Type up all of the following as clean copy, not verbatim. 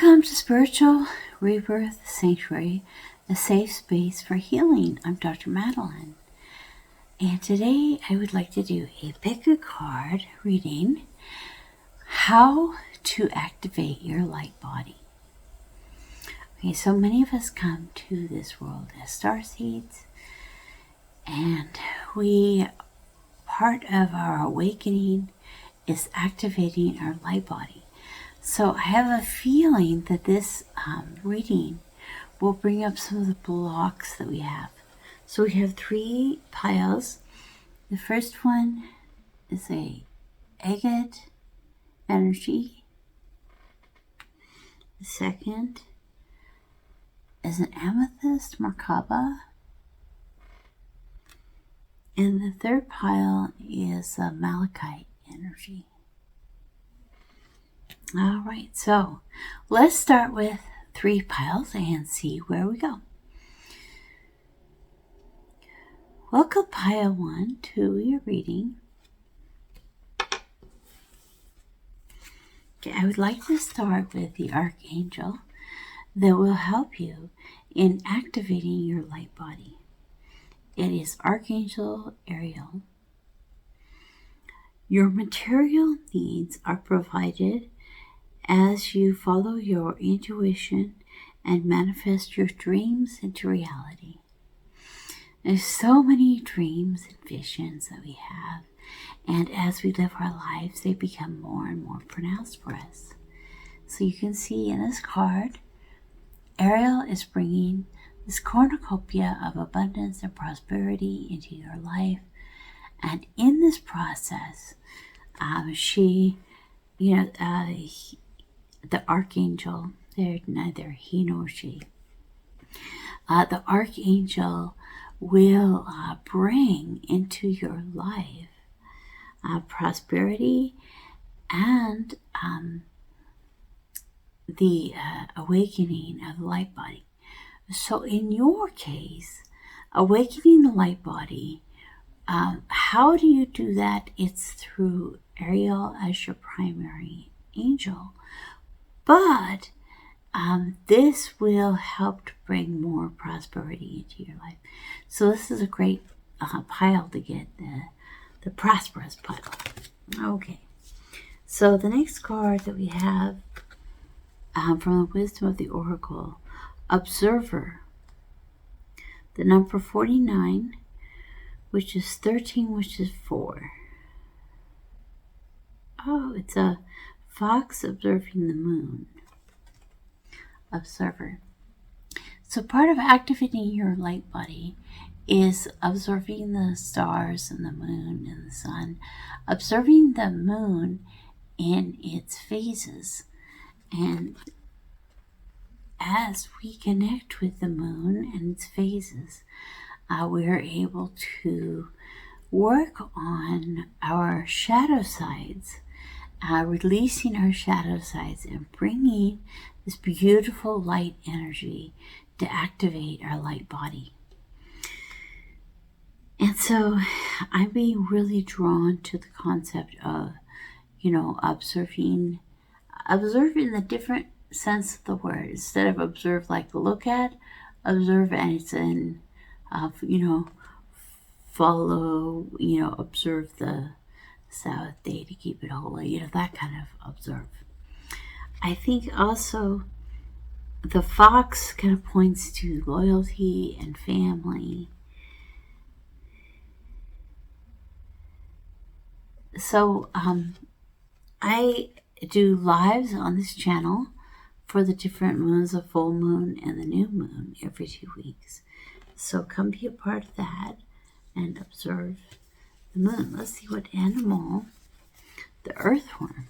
Welcome to Spiritual Rebirth Sanctuary, a safe space for healing. I'm Dr. Madeline, and today I would like to do a pick a card reading, how to activate your light body. Okay, so many of us come to this world as starseeds, and part of our awakening is activating our light body. So I have a feeling that this reading will bring up some of the blocks that we have. So we have 3 piles. The first one is a agate energy. The second is an amethyst Merkaba. And the third pile is a malachite energy. All right, so let's start with 3 piles and see where we go. Welcome pile 1 to your reading. Okay, I would like to start with the Archangel that will help you in activating your light body. It is Archangel Ariel. Your material needs are provided as you follow your intuition and manifest your dreams into reality. There's so many dreams and visions that we have, and as we live our lives, they become more and more pronounced for us. So you can see in this card, Ariel is bringing this cornucopia of abundance and prosperity into your life, and in this process, the Archangel, they're neither he nor she. The Archangel will bring into your life prosperity and the awakening of the light body. So in your case, awakening the light body, how do you do that? It's through Ariel as your primary angel. But this will help to bring more prosperity into your life. So this is a great pile to get, the prosperous pile. Okay. So the next card that we have from the Wisdom of the Oracle, Observer. The number 49, which is 13, which is 4. Oh, it's a fox observing the moon. Observer. So part of activating your light body is observing the stars and the moon and the sun. Observing the moon in its phases. And as we connect with the moon and its phases, we are able to work on our shadow sides, releasing our shadow sides and bringing this beautiful light energy to activate our light body. And so I'm being really drawn to the concept of, observing the different sense of the word. Instead of observe like look at, observe and it's in, follow, observe the Sabbath day to keep it holy, that kind of observe. I think also the fox kind of points to loyalty and family. So I do lives on this channel for the different moons, the full moon and the new moon, every 2 weeks. So come be a part of that and observe the moon. Let's see what animal, the earthworm.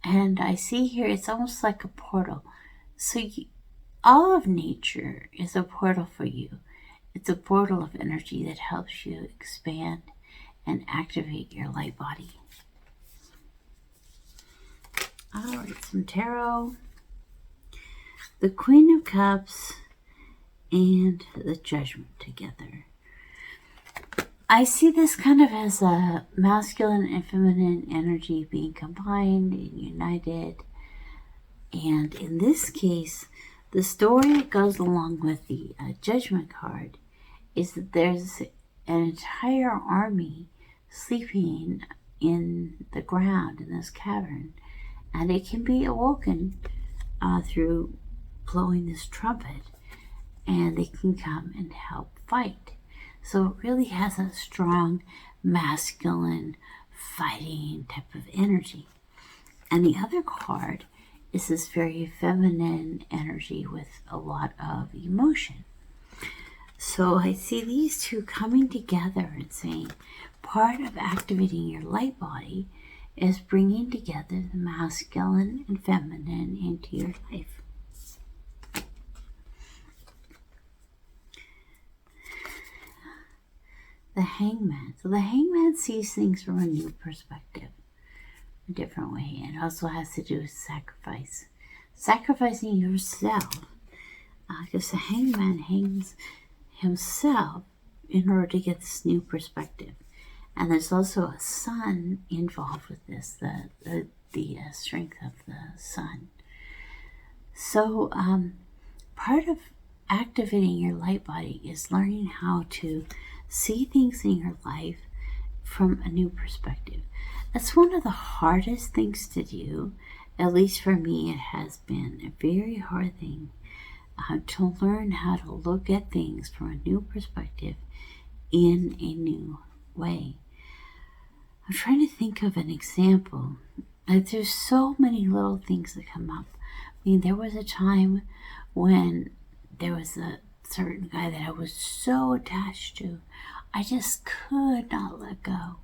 And I see here, it's almost like a portal. So all of nature is a portal for you. It's a portal of energy that helps you expand and activate your light body. All right, some tarot. The Queen of Cups and the Judgment together. I see this kind of as a masculine and feminine energy being combined and united. And in this case, the story that goes along with the judgment card is that there's an entire army sleeping in the ground in this cavern, and it can be awoken through blowing this trumpet, and they can come and help fight. So it really has a strong masculine fighting type of energy. And the other card is this very feminine energy with a lot of emotion. So I see these two coming together and saying part of activating your light body is bringing together the masculine and feminine into your life. The Hangman. So the Hangman sees things from a new perspective, a different way. It also has to do with sacrifice. Sacrificing yourself. Because the Hangman hangs himself in order to get this new perspective. And there's also a sun involved with this, the strength of the sun. So part of activating your light body is learning how to see things in your life from a new perspective. That's one of the hardest things to do. At least for me, it has been a very hard thing to learn how to look at things from a new perspective in a new way. I'm trying to think of an example. There's so many little things that come up. I mean, there was a time when there was a certain guy that I was so attached to. I just could not let go.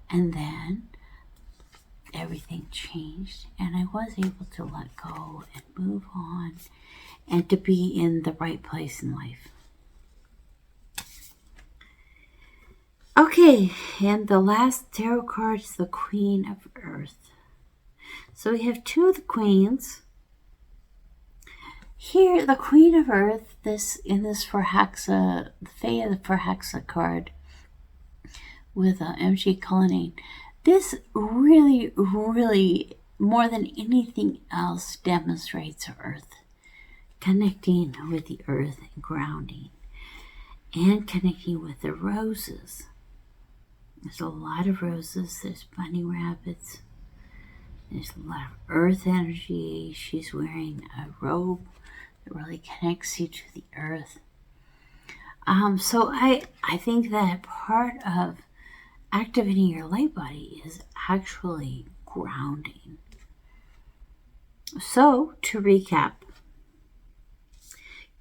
And then everything changed, and I was able to let go and move on and to be in the right place in life. Okay, and the last tarot card is the Queen of Earth. So we have two of the queens. Here, the Queen of Earth, in this Forhaxa, the Theta Forhaxa card with MG Cullinane, this really, really, more than anything else, demonstrates Earth. Connecting with the Earth and grounding. And connecting with the roses. There's a lot of roses. There's bunny rabbits. There's a lot of earth energy. She's wearing a robe that really connects you to the earth. So I think that part of activating your light body is actually grounding. So to recap,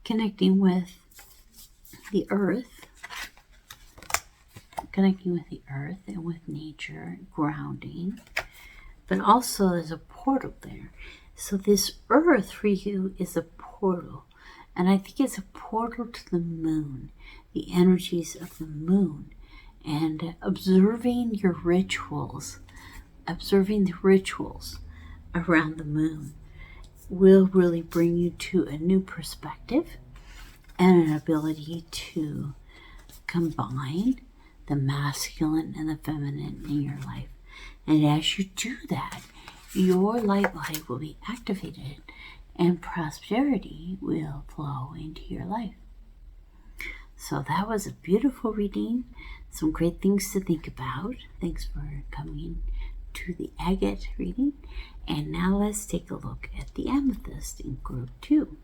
connecting with the earth, and with nature, grounding, but also there's a portal there. So this earth for you is a portal, and I think it's a portal to the moon, the energies of the moon, and observing your rituals, observing the rituals around the moon will really bring you to a new perspective and an ability to combine the masculine and the feminine in your life. And as you do that, your light body will be activated and prosperity will flow into your life. So that was a beautiful reading. Some great things to think about. Thanks for coming to the agate reading. And now let's take a look at the amethyst in group 2.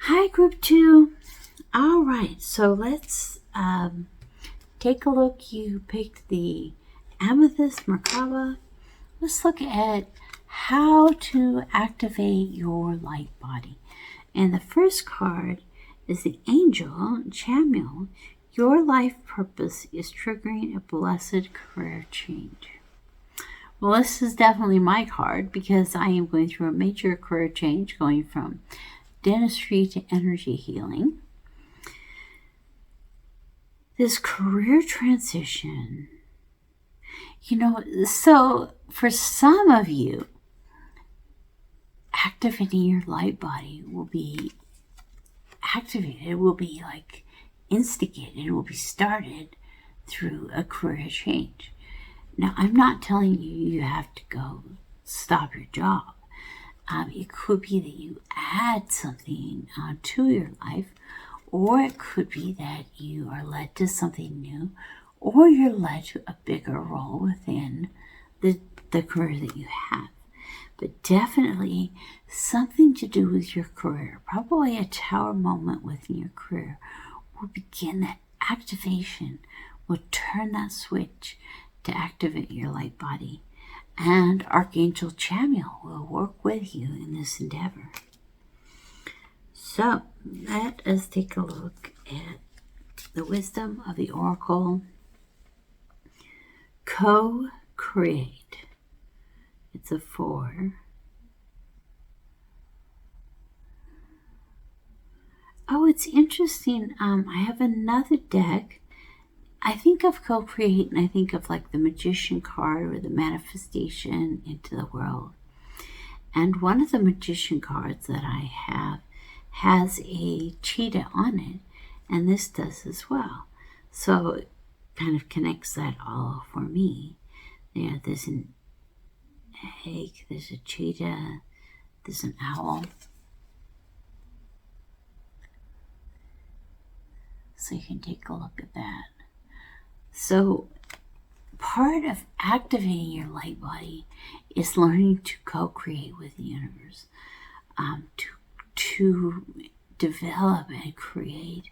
Hi, group 2. All right, so let's take a look. You picked the amethyst Merkaba. Let's look at how to activate your light body. And the first card is the angel Chamuel. Your life purpose is triggering a blessed career change. Well, this is definitely my card because I am going through a major career change, going from dentistry to energy healing. This career transition, so for some of you, activating your light body will be activated. It will be like instigated. It will be started through a career change. Now, I'm not telling you have to go stop your job. It could be that you add something to your life, or it could be that you are led to something new, or you're led to a bigger role within the career that you have. But definitely something to do with your career, probably a tower moment within your career, will begin that activation, will turn that switch to activate your light body. And Archangel Chamuel will work with you in this endeavor. So let us take a look at the wisdom of the Oracle. Co-create. It's a 4. Oh, it's interesting. I have another deck. I think of co-create and I think of like the Magician card or the manifestation into the world. And one of the Magician cards that I have has a cheetah on it, and this does as well. So it kind of connects that all for me. There's an egg, there's a cheetah, there's an owl. So you can take a look at that. So part of activating your light body is learning to co-create with the universe, to develop and create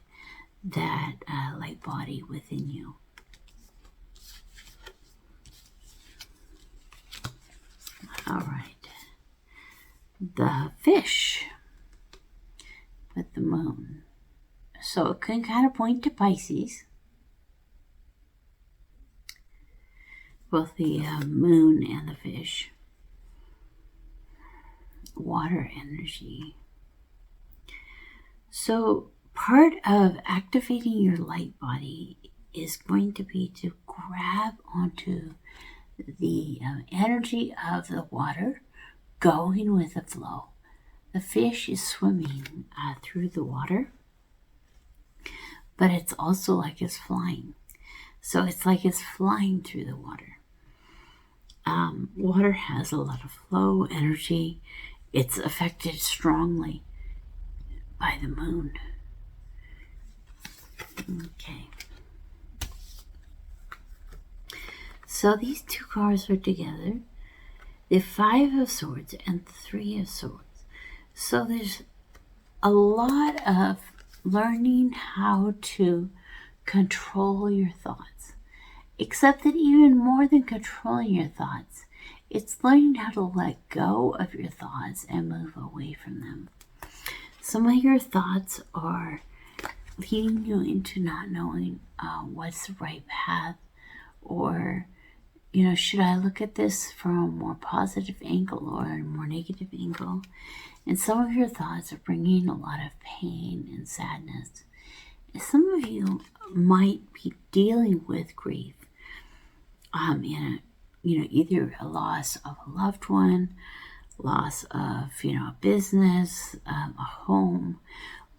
that light body within you. All right. The fish with the moon. So it can kind of point to Pisces. Both the moon and the fish. Water energy. So part of activating your light body is going to be to grab onto the energy of the water, going with the flow. The fish is swimming through the water, but it's also like it's flying. So it's like it's flying through the water. Water has a lot of flow energy. It's affected strongly by the moon. Okay. So these two cards are together. The 5 of Swords and 3 of Swords. So there's a lot of learning how to control your thoughts. Except that even more than controlling your thoughts, it's learning how to let go of your thoughts and move away from them. Some of your thoughts are leading you into not knowing what's the right path, or, should I look at this from a more positive angle or a more negative angle? And some of your thoughts are bringing a lot of pain and sadness. And some of you might be dealing with grief. Either a loss of a loved one, loss of, a business, a home,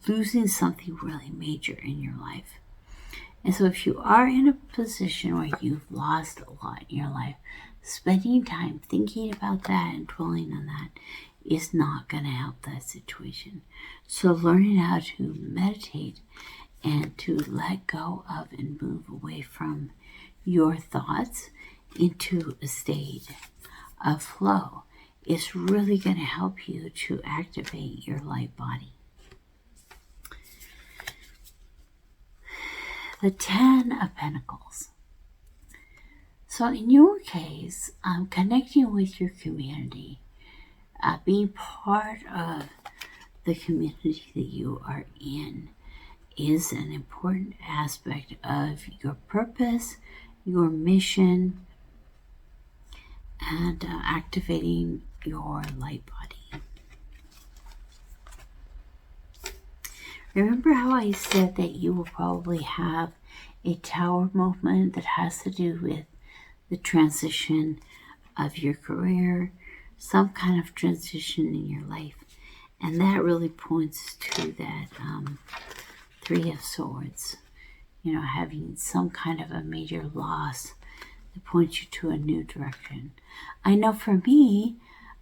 losing something really major in your life. And so if you are in a position where you've lost a lot in your life, spending time thinking about that and dwelling on that is not going to help that situation. So learning how to meditate and to let go of and move away from your thoughts into a state of flow is really going to help you to activate your light body. The 10 of Pentacles. So in your case, connecting with your community, being part of the community that you are in is an important aspect of your purpose, your mission, and activating your light body. Remember how I said that you will probably have a tower moment that has to do with the transition of your career, some kind of transition in your life. And that really points to that 3 of Swords, having some kind of a major loss It points you to a new direction. I know for me,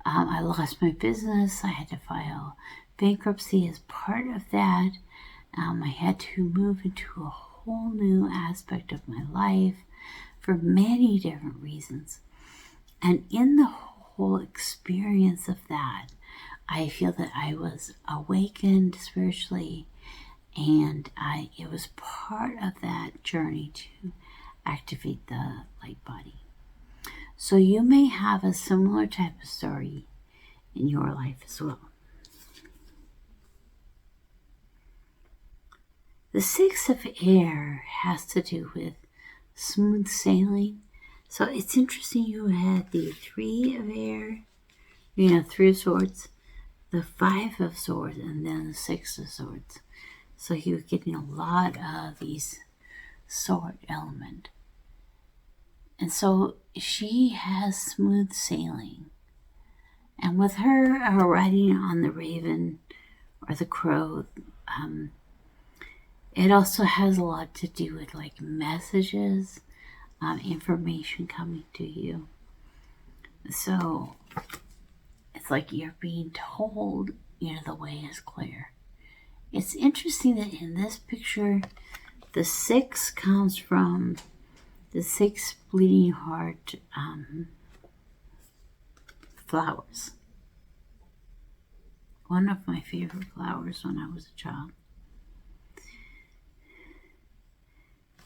I lost my business. I had to file bankruptcy as part of that. I had to move into a whole new aspect of my life for many different reasons. And in the whole experience of that, I feel that I was awakened spiritually, and it was part of that journey to activate the light body. So you may have a similar type of story in your life as well. The 6 of air has to do with smooth sailing. So it's interesting you had the 3 of air, 3 of swords, the 5 of swords, and then the 6 of swords. So you're getting a lot of these sword element. And so she has smooth sailing. And with her riding on the raven or the crow, it also has a lot to do with like messages, information coming to you. So it's like you're being told, the way is clear. It's interesting that in this picture, the 6 comes from the 6 bleeding heart flowers. One of my favorite flowers when I was a child.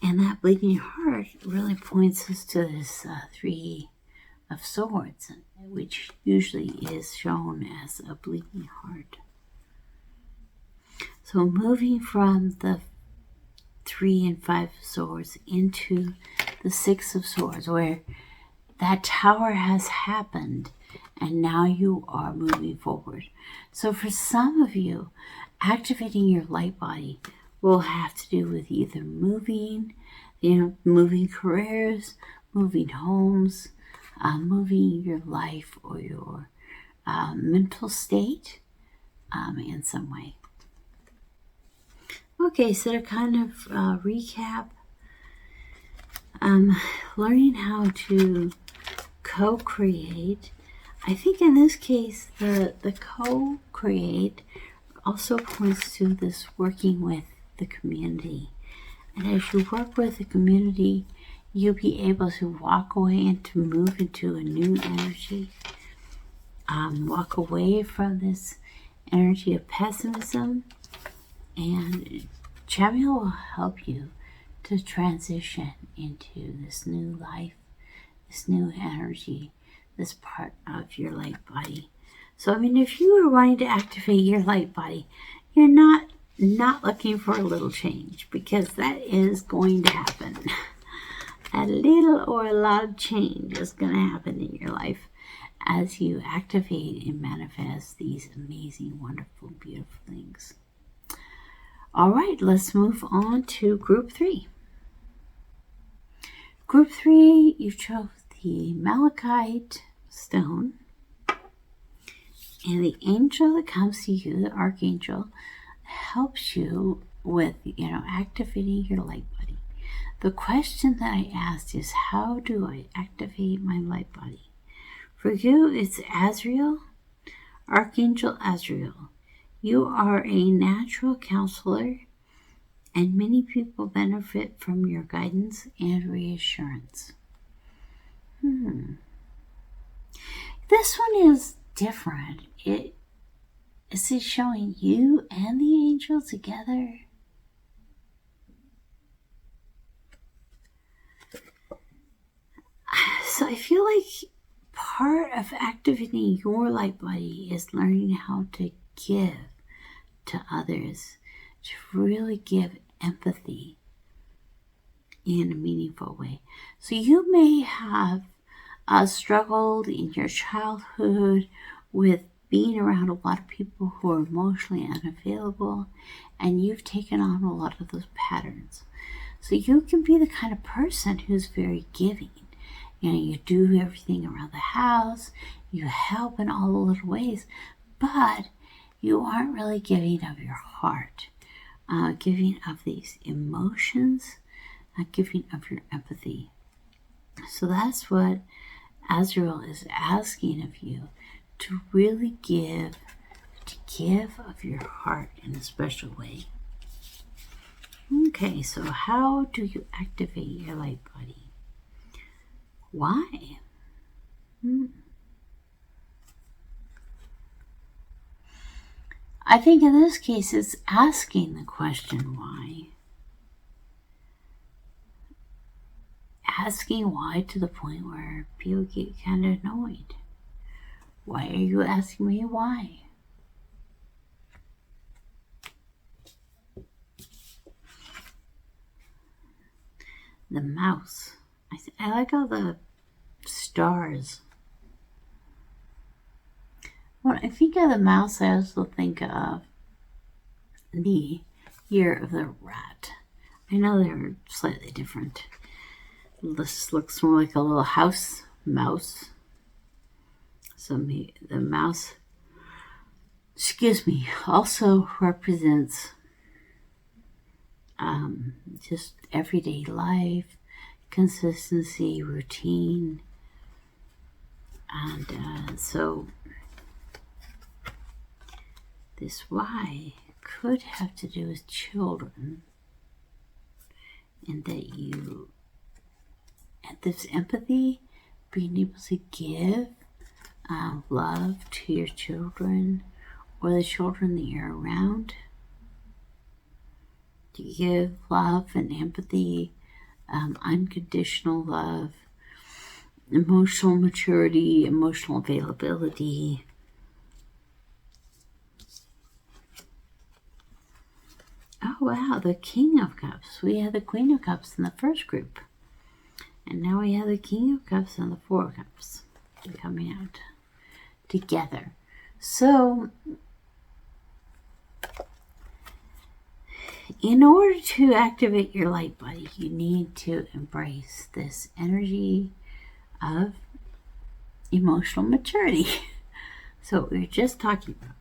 And that bleeding heart really points us to this 3 of swords, which usually is shown as a bleeding heart. So moving from the 3 and 5 of swords into the 6 of swords, where that tower has happened and now you are moving forward. So for some of you, activating your light body will have to do with either moving, moving careers, moving homes, moving your life or your mental state in some way. Okay, so to kind of recap, learning how to co-create. I think in this case, the co-create also points to this working with the community. And as you work with the community, you'll be able to walk away and to move into a new energy. Walk away from this energy of pessimism, and Chamuel will help you to transition into this new life, this new energy, this part of your light body. So, if you are wanting to activate your light body, you're not looking for a little change, because that is going to happen. A little or a lot of change is going to happen in your life as you activate and manifest these amazing, wonderful, beautiful things. All right, let's move on to group 3. Group 3, you chose the malachite stone. And the angel that comes to you, the archangel, helps you with, activating your light body. The question that I asked is, how do I activate my light body? For you, it's Azrael, Archangel Azrael. You are a natural counselor, and many people benefit from your guidance and reassurance. This one is different. Is it showing you and the angel together? So I feel like part of activating your light body is learning how to give to others, to really give empathy in a meaningful way. So you may have struggled in your childhood with being around a lot of people who are emotionally unavailable, and you've taken on a lot of those patterns. So you can be the kind of person who's very giving. You do everything around the house, you help in all the little ways, but you aren't really giving of your heart, giving of these emotions, giving of your empathy. So that's what Azrael is asking of you, to really give of your heart in a special way. Okay, so how do you activate your light body? Why? I think in this case it's asking the question why. Asking why to the point where people get kind of annoyed. Why are you asking me why? The mouse. I like all the stars. When I think of the mouse, I also think of the year of the rat. I know they're slightly different. This looks more like a little house mouse. So the mouse, also represents just everyday life, consistency, routine. And so this why could have to do with children, and that you, and this empathy, being able to give love to your children or the children that you're around, to give love and empathy, unconditional love, emotional maturity, emotional availability. Oh wow, the King of Cups. We had the Queen of Cups in the first group. And now we have the King of Cups and the Four of Cups coming out together. So, in order to activate your light body, you need to embrace this energy of emotional maturity. So we're just talking about.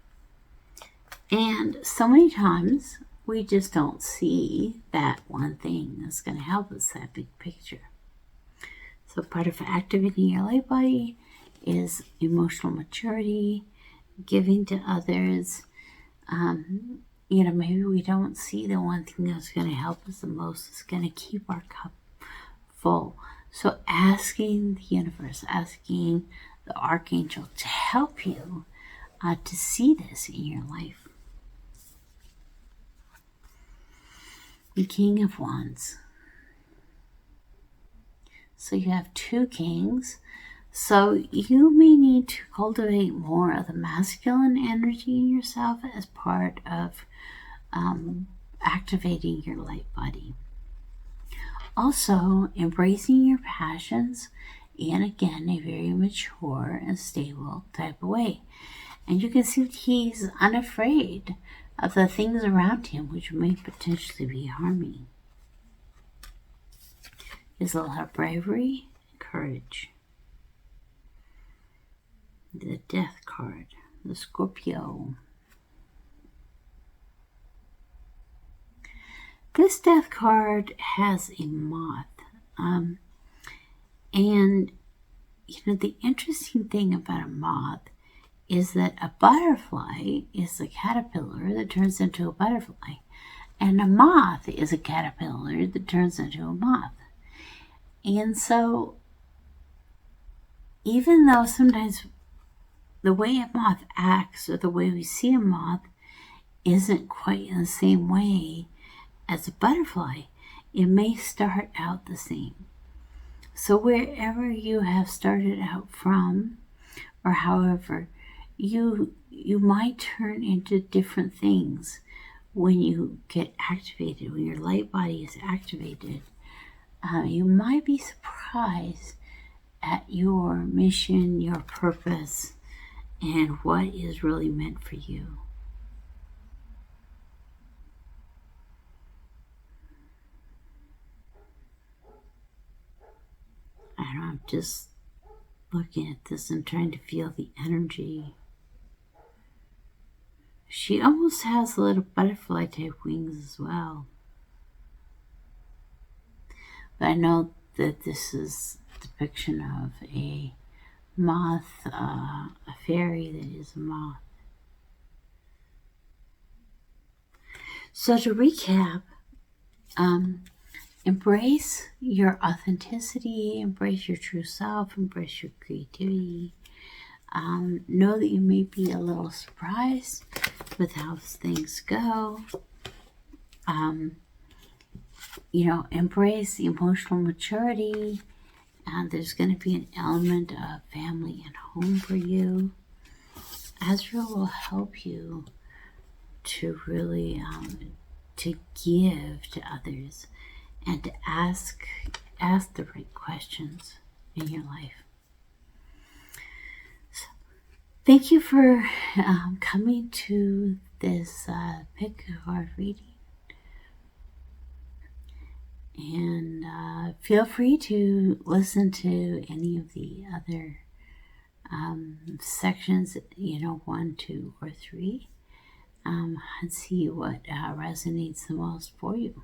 And so many times we just don't see that one thing that's going to help us, that big picture. So part of activating your light body is emotional maturity, giving to others. Maybe we don't see the one thing that's going to help us the most. It's going to keep our cup full. So asking the universe, asking the archangel to help you to see this in your life. The King of Wands. So you have two kings. So you may need to cultivate more of the masculine energy in yourself as part of activating your light body. Also, embracing your passions in, again, a very mature and stable type of way. And you can see that he's unafraid of the things around him which may potentially be harming. There's a lot of bravery and courage. The Death card, the Scorpio. This Death card has a moth. And, the interesting thing about a moth is that a butterfly is a caterpillar that turns into a butterfly. And a moth is a caterpillar that turns into a moth. And so, even though sometimes the way a moth acts or the way we see a moth isn't quite in the same way as a butterfly, it may start out the same. So wherever you have started out from, or however, you might turn into different things when you get activated, when your light body is activated. You might be surprised at your mission, your purpose, and what is really meant for you. I'm just looking at this and trying to feel the energy. She almost has little butterfly type wings as well. But I know that this is depiction of a moth, a fairy that is a moth. So to recap, embrace your authenticity, embrace your true self, embrace your creativity. Know that you may be a little surprised with how things go. Embrace the emotional maturity. There's going to be an element of family and home for you. Azrael will help you to really to give to others and to ask the right questions in your life. So, thank you for coming to this pick a card reading. And feel free to listen to any of the other sections, 1, 2, or 3, and see what resonates the most for you.